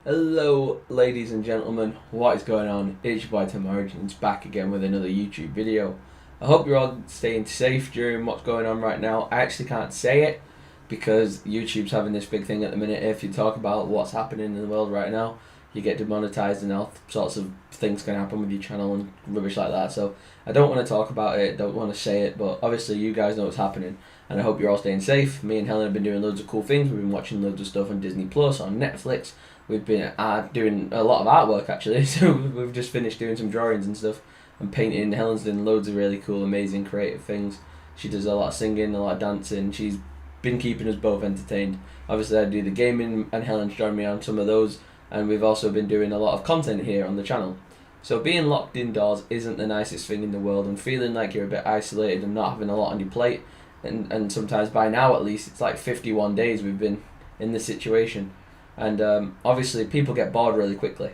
Hello ladies and gentlemen, what is going on? It's your boy TomOrigins back again with another YouTube video. I hope you're all staying safe during what's going on right now. I actually can't say it because YouTube's having this big thing at the minute. If you talk about what's happening in the world right now, you get demonetized and all sorts of things can happen with your channel and rubbish like that. So I don't want to talk about it, don't want to say it, but obviously you guys know what's happening and I hope you're all staying safe. Me and Helen have been doing loads of cool things. We've been watching loads of stuff on Disney Plus, on Netflix. We've been doing a lot of artwork actually, so we've just finished doing some drawings and stuff and painting. Helen's doing loads of really cool, amazing, creative things. She does a lot of singing, a lot of dancing. She's been keeping us both entertained. Obviously I do the gaming and Helen's joined me on some of those, and we've also been doing a lot of content here on the channel. So being locked indoors isn't the nicest thing in the world, and feeling like you're a bit isolated and not having a lot on your plate, and sometimes by now at least it's like 51 days we've been in this situation. And obviously people get bored really quickly.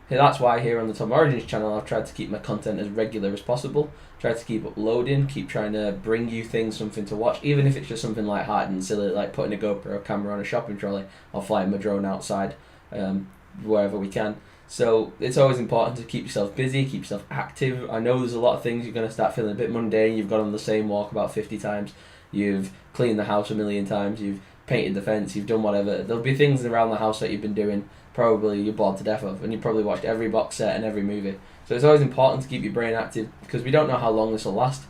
That's why here on the TomOrigins channel I've tried to keep my content as regular as possible, tried to keep uploading, keep trying to bring you things, something to watch, even if it's just something light-hearted and silly like putting a GoPro camera on a shopping trolley or flying my drone outside wherever we can. So it's always important to keep yourself busy, keep yourself active. I know there's a lot of things you're going to start feeling a bit mundane. You've gone on the same walk about 50 times, you've cleaned the house a million times, you've painted the fence, you've done whatever. There'll be things around the house that you've been doing probably you're bored to death of, and you've probably watched every box set and every movie. So it's always important to keep your brain active because we don't know how long this will last.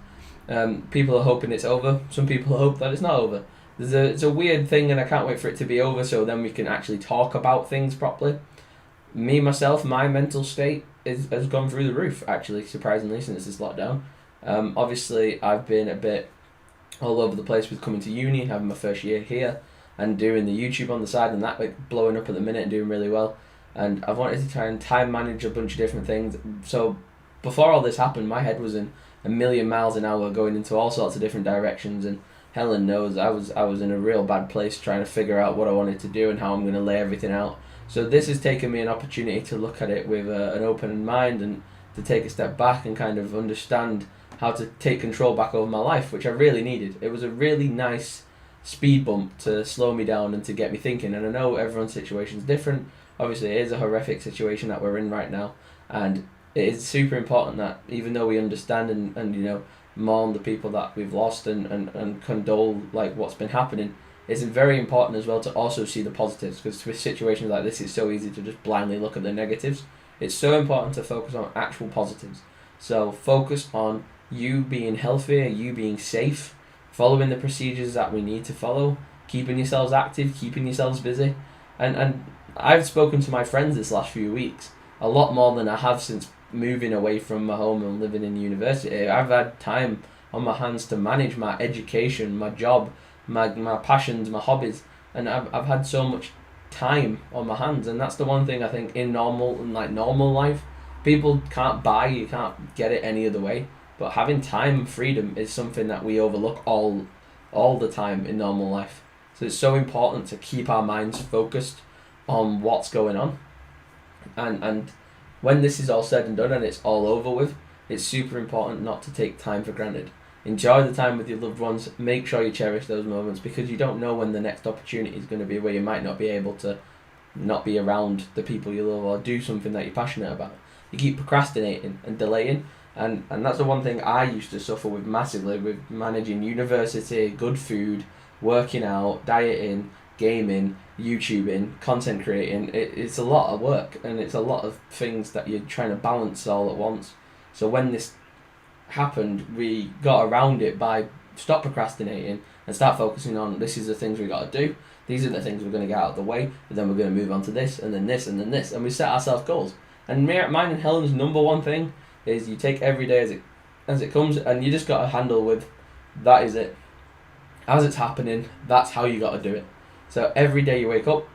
People are hoping it's over. Some people hope that it's not over. It's a weird thing, and I can't wait for it to be over so then we can actually talk about things properly. Me, myself, my mental state has gone through the roof, actually, surprisingly, since this lockdown. Obviously, I've been a bit all over the place with coming to uni, having my first year here, and doing the YouTube on the side, and that like blowing up at the minute and doing really well. And I've wanted to try and time manage a bunch of different things. So before all this happened, my head was in a million miles an hour going into all sorts of different directions, and Helen knows I was in a real bad place trying to figure out what I wanted to do and how I'm going to lay everything out. So this has taken me an opportunity to look at it with an open mind and to take a step back and kind of understand how to take control back over my life, which I really needed. It was a really nice speed bump to slow me down and to get me thinking. And I know everyone's situation is different. Obviously it is a horrific situation that we're in right now, and it is super important that even though we understand and you know mourn the people that we've lost and condole like what's been happening, it's very important as well to also see the positives, because with situations like this it's so easy to just blindly look at the negatives. It's so important to focus on actual positives. So focus on you being healthier, you being safe, following the procedures that we need to follow, keeping yourselves active, keeping yourselves busy. And I've spoken to my friends this last few weeks a lot more than I have since moving away from my home and living in university. I've had time on my hands to manage my education, my job, my passions, my hobbies, and I've had so much time on my hands. And that's the one thing I think in normal life, people can't buy, you can't get it any other way. But having time and freedom is something that we overlook all the time in normal life. So it's so important to keep our minds focused on what's going on. And when this is all said and done and it's all over with, it's super important not to take time for granted. Enjoy the time with your loved ones. Make sure you cherish those moments, because you don't know when the next opportunity is going to be where you might not be able to not be around the people you love or do something that you're passionate about. You keep procrastinating and delaying. And that's the one thing I used to suffer with massively, with managing university, good food, working out, dieting, gaming, YouTubing, content creating. It's a lot of work, and it's a lot of things that you're trying to balance all at once. So when this happened, we got around it by stop procrastinating and start focusing on this is the things we got to do. These are the things we're going to get out of the way, and then we're going to move on to this, and then this, and then this. And we set ourselves goals. And mine and Helen's number one thing is you take every day as it comes, and you just got to handle with that is it. As it's happening, that's how you got to do it. So every day you wake up,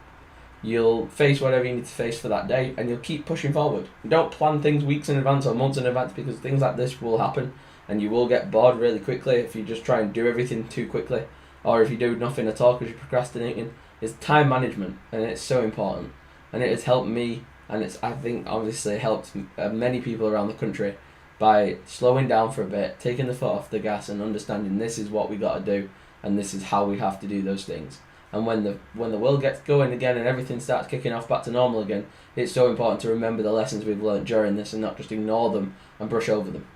you'll face whatever you need to face for that day, and you'll keep pushing forward. Don't plan things weeks in advance or months in advance, because things like this will happen, and you will get bored really quickly if you just try and do everything too quickly, or if you do nothing at all because you're procrastinating. It's time management, and it's so important, and it has helped me. And it's, I think, obviously helped many people around the country by slowing down for a bit, taking the foot off the gas and understanding this is what we got to do and this is how we have to do those things. And when the world gets going again and everything starts kicking off back to normal again, it's so important to remember the lessons we've learned during this and not just ignore them and brush over them.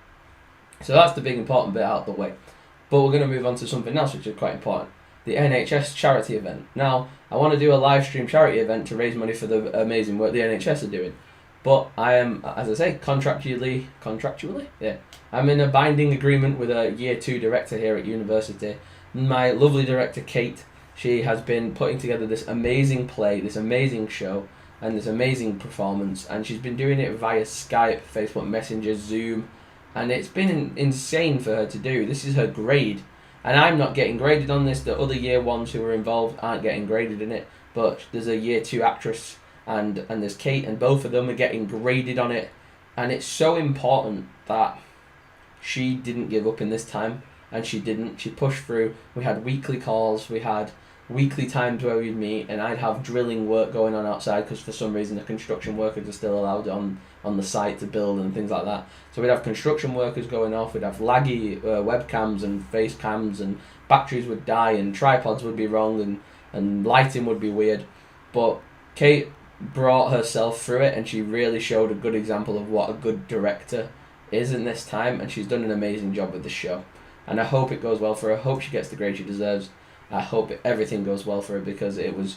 So that's the big important bit out of the way. But we're going to move on to something else which is quite important. The NHS charity event. Now, I want to do a live stream charity event to raise money for the amazing work the NHS are doing. But I am, as I say, contractually, yeah, I'm in a binding agreement with a year 2 director here at university. My lovely director, Kate, she has been putting together this amazing play, this amazing show, and this amazing performance, and she's been doing it via Skype, Facebook Messenger, Zoom, and it's been insane for her to do. This is her grade, and I'm not getting graded on this. The other year 1s who were involved aren't getting graded in it, but there's a year 2 actress and there's Kate, and both of them are getting graded on it, and it's so important that she didn't give up in this time, and she pushed through. We had weekly calls, we had weekly times where we'd meet, and I'd have drilling work going on outside because for some reason the construction workers are still allowed on the site to build and things like that. So we'd have construction workers going off, we'd have laggy webcams and face cams, and batteries would die and tripods would be wrong and lighting would be weird. But Kate brought herself through it, and she really showed a good example of what a good director is in this time, and she's done an amazing job with the show. And I hope it goes well for her. I hope she gets the grade she deserves. I hope everything goes well for her, because it was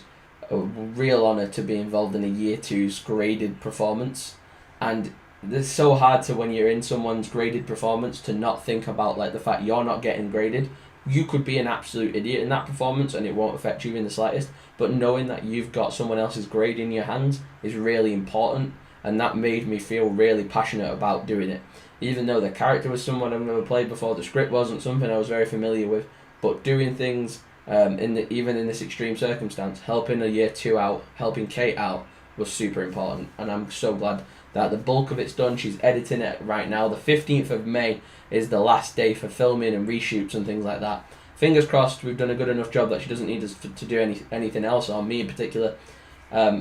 a real honour to be involved in a year 2's graded performance. And it's so hard to, when you're in someone's graded performance, to not think about like the fact you're not getting graded. You could be an absolute idiot in that performance and it won't affect you in the slightest, but knowing that you've got someone else's grade in your hands is really important, and that made me feel really passionate about doing it. Even though the character was someone I've never played before, the script wasn't something I was very familiar with, but doing things even in this extreme circumstance, helping a year 2 out, helping Kate out, was super important, and I'm so glad that the bulk of it's done. She's editing it right now. The 15th of May is the last day for filming and reshoots and things like that. Fingers crossed we've done a good enough job that she doesn't need us to do anything else, or me in particular.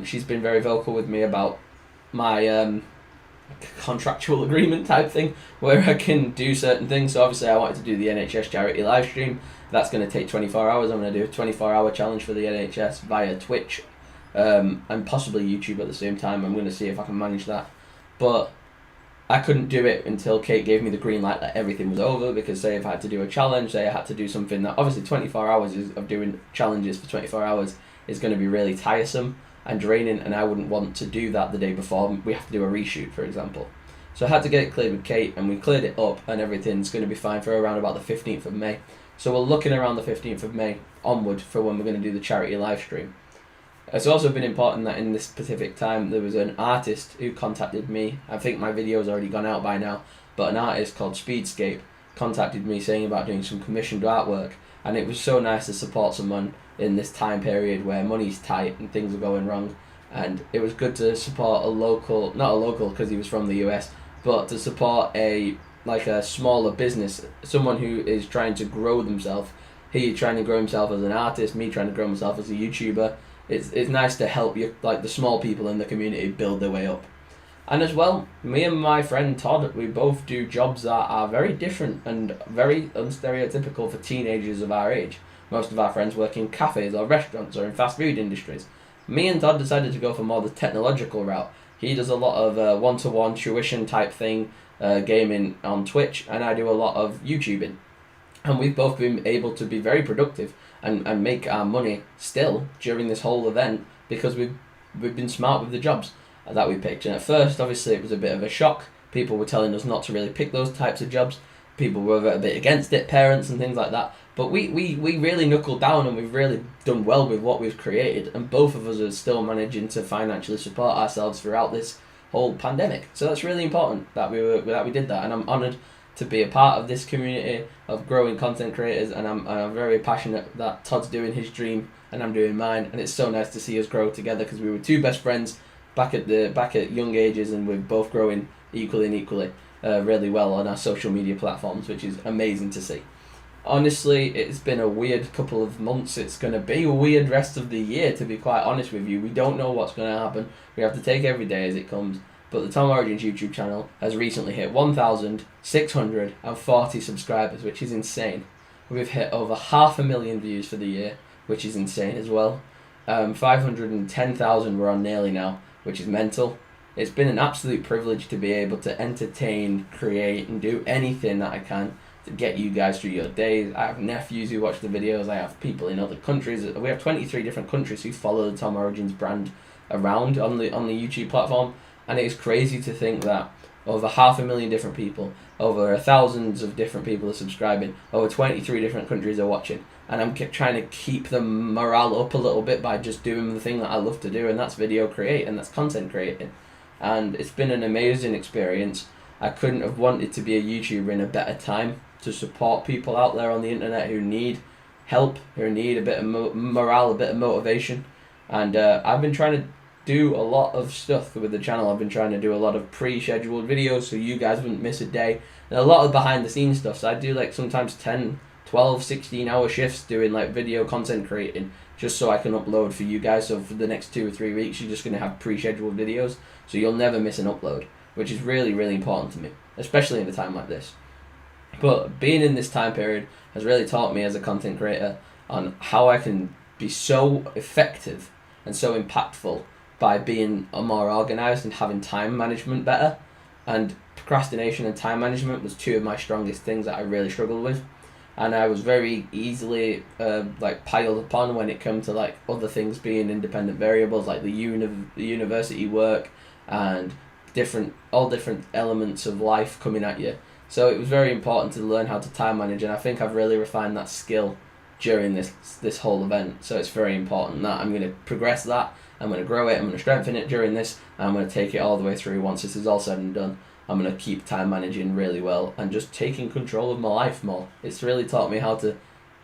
She's been very vocal with me about my contractual agreement type thing, where I can do certain things. So obviously I wanted to do the NHS charity live stream. That's going to take 24 hours. I'm going to do a 24-hour challenge for the NHS via Twitch and possibly YouTube at the same time. I'm going to see if I can manage that. But I couldn't do it until Kate gave me the green light that everything was over, because say if I had to do a challenge, say I had to do something that obviously 24 hours of doing challenges for 24 hours is going to be really tiresome and draining, and I wouldn't want to do that the day before we have to do a reshoot, for example. So I had to get it cleared with Kate, and we cleared it up, and everything's going to be fine for around about the 15th of May. So we're looking around the 15th of May onward for when we're going to do the charity live stream. It's also been important that in this specific time there was an artist who contacted me. I think my video's already gone out by now, but an artist called Speedscape contacted me saying about doing some commissioned artwork, and it was so nice to support someone in this time period where money's tight and things are going wrong, and it was good to support not a local because he was from the US, but to support a smaller business, someone who is trying to grow themselves. He trying to grow himself as an artist, me trying to grow myself as a YouTuber. It's nice to help you, like the small people in the community, build their way up. And as well, me and my friend Todd, we both do jobs that are very different and very unstereotypical for teenagers of our age. Most of our friends work in cafes or restaurants or in fast food industries. Me and Todd decided to go for more the technological route. He does a lot of one-to-one tuition type thing, gaming on Twitch, and I do a lot of YouTubing. And we've both been able to be very productive and make our money still during this whole event, because we've been smart with the jobs that we picked. And at first, obviously, it was a bit of a shock. People were telling us not to really pick those types of jobs. People were a bit against it, parents and things like that. But we really knuckled down, and we've really done well with what we've created. And both of us are still managing to financially support ourselves throughout this whole pandemic. So that's really important that we did that. And I'm honoured to be a part of this community of growing content creators, and I'm very passionate that Todd's doing his dream and I'm doing mine, and it's so nice to see us grow together, because we were two best friends back at young ages, and we're both growing equally really well on our social media platforms, which is amazing to see. Honestly, it's been a weird couple of months. It's going to be a weird rest of the year, to be quite honest with you. We don't know what's going to happen. We have to take every day as it comes. But the TomOrigins YouTube channel has recently hit 1,640 subscribers, which is insane. We've hit over 500,000 views for the year. which is insane as well. 510,000 we're on nearly now, which is mental. It's been an absolute privilege to be able to entertain, create, and do anything that I can to get you guys through your days. I have nephews who watch the videos. I have people in other countries. We have 23 different countries who follow the TomOrigins brand around on the YouTube platform, and it is crazy to think that over 500,000 different people, over thousands of different people are subscribing, over 23 different countries are watching, and I'm trying to keep the morale up a little bit by just doing the thing that I love to do, and that's video creating, that's content creating. And it's been an amazing experience. I couldn't have wanted to be a YouTuber in a better time to support people out there on the internet who need help, who need a bit of morale, a bit of motivation. And I've been trying to do a lot of stuff with the channel. I've been trying to do a lot of pre-scheduled videos so you guys wouldn't miss a day, and a lot of behind the scenes stuff. So I do like sometimes 10, 12, 16 hour shifts doing like video content creating just so I can upload for you guys. So for the next 2 or 3 weeks you're just going to have pre-scheduled videos, so you'll never miss an upload, which is really, really important to me, especially in a time like this. But being in this time period has really taught me as a content creator on how I can be so effective and so impactful by being more organised and having time management better. And procrastination and time management was two of my strongest things that I really struggled with, and I was very easily piled upon when it came to like other things being independent variables, like the university work and all different elements of life coming at you. So it was very important to learn how to time manage, and I think I've really refined that skill during this whole event. So it's very important that I'm going to progress that, I'm going to grow it, I'm going to strengthen it during this, and I'm going to take it all the way through. Once this is all said and done, I'm going to keep time managing really well and just taking control of my life more. It's really taught me how to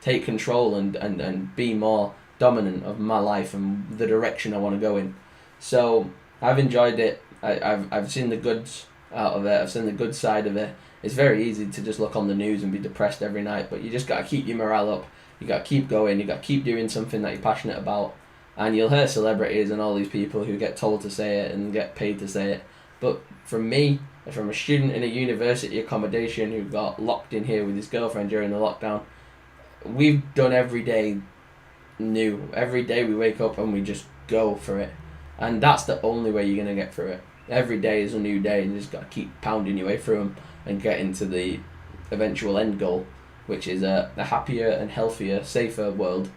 take control and be more dominant of my life and the direction I want to go in. So I've enjoyed it. I've seen the goods out of it. I've seen the good side of it. It's very easy to just look on the news and be depressed every night, but you just got to keep your morale up. You got to keep going. You got to keep doing something that you're passionate about. And you'll hear celebrities and all these people who get told to say it and get paid to say it. But from me, from a student in a university accommodation who got locked in here with his girlfriend during the lockdown, we've done every day new. Every day we wake up and we just go for it. And that's the only way you're going to get through it. Every day is a new day, and you just got to keep pounding your way through them and get into the eventual end goal, which is a happier and healthier, safer world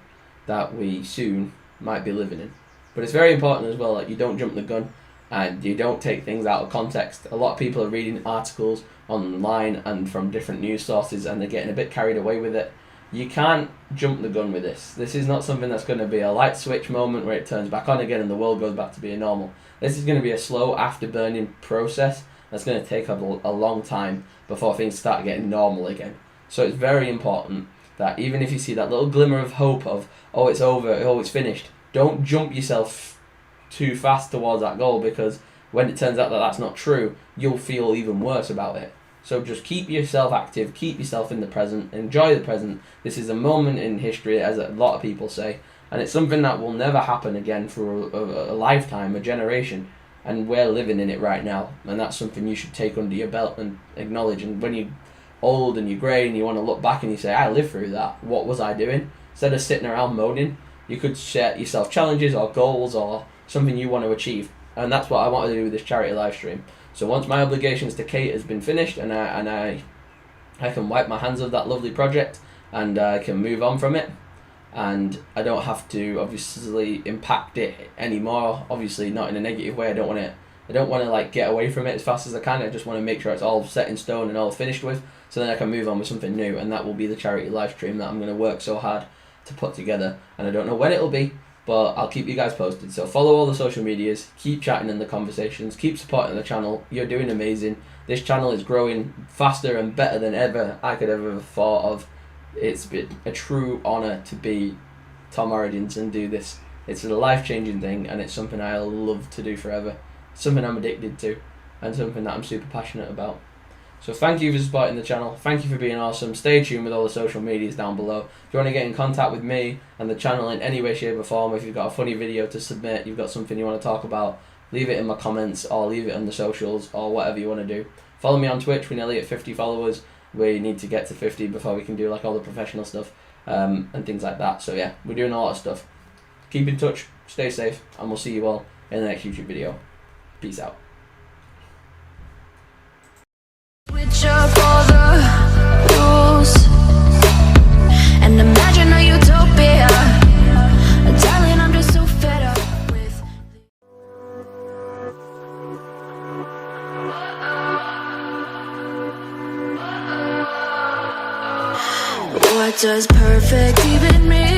that we soon might be living in. But it's very important as well that you don't jump the gun and you don't take things out of context. A lot of people are reading articles online and from different news sources, and they're getting a bit carried away with it. You can't jump the gun with this. This is not something that's going to be a light switch moment where it turns back on again and the world goes back to being normal. This is going to be a slow afterburning process that's going to take a long time before things start getting normal again. So it's very important that even if you see that little glimmer of hope of, oh, it's over, oh, it's finished, don't jump yourself too fast towards that goal, because when it turns out that that's not true, you'll feel even worse about it. So just keep yourself active, keep yourself in the present, enjoy the present. This is a moment in history, as a lot of people say, and it's something that will never happen again for a lifetime, a generation, and we're living in it right now, and that's something you should take under your belt and acknowledge. And when you're old and you're grey and you want to look back and you say, I lived through that, what was I doing? Instead of sitting around moaning, you could set yourself challenges or goals or something you want to achieve. And that's what I want to do with this charity live stream. So once my obligations to Kate has been finished and I can wipe my hands of that lovely project and I can move on from it, and I don't have to obviously impact it anymore, obviously not in a negative way. I don't want to like get away from it as fast as I can. I just want to make sure it's all set in stone and all finished with, so then I can move on with something new, and that will be the charity live stream that I'm going to work so hard to put together. And I don't know when it'll be, but I'll keep you guys posted. So follow all the social medias, keep chatting in the conversations, keep supporting the channel. You're doing amazing. This channel is growing faster and better than ever I could ever have thought of. It's been a true honour to be TomOrigins and do this. It's a life-changing thing, and it's something I'll love to do forever. Something I'm addicted to, and something that I'm super passionate about. So thank you for supporting the channel. Thank you for being awesome. Stay tuned with all the social medias down below. If you want to get in contact with me and the channel in any way, shape or form, if you've got a funny video to submit, you've got something you want to talk about, leave it in my comments or leave it on the socials or whatever you want to do. Follow me on Twitch. We're nearly at 50 followers. We need to get to 50 before we can do like all the professional stuff and things like that. So yeah, we're doing a lot of stuff. Keep in touch, stay safe, and we'll see you all in the next YouTube video. Peace out. Switch up all the rules and imagine a utopia. Darling, I'm just so fed up with. What does perfect even mean?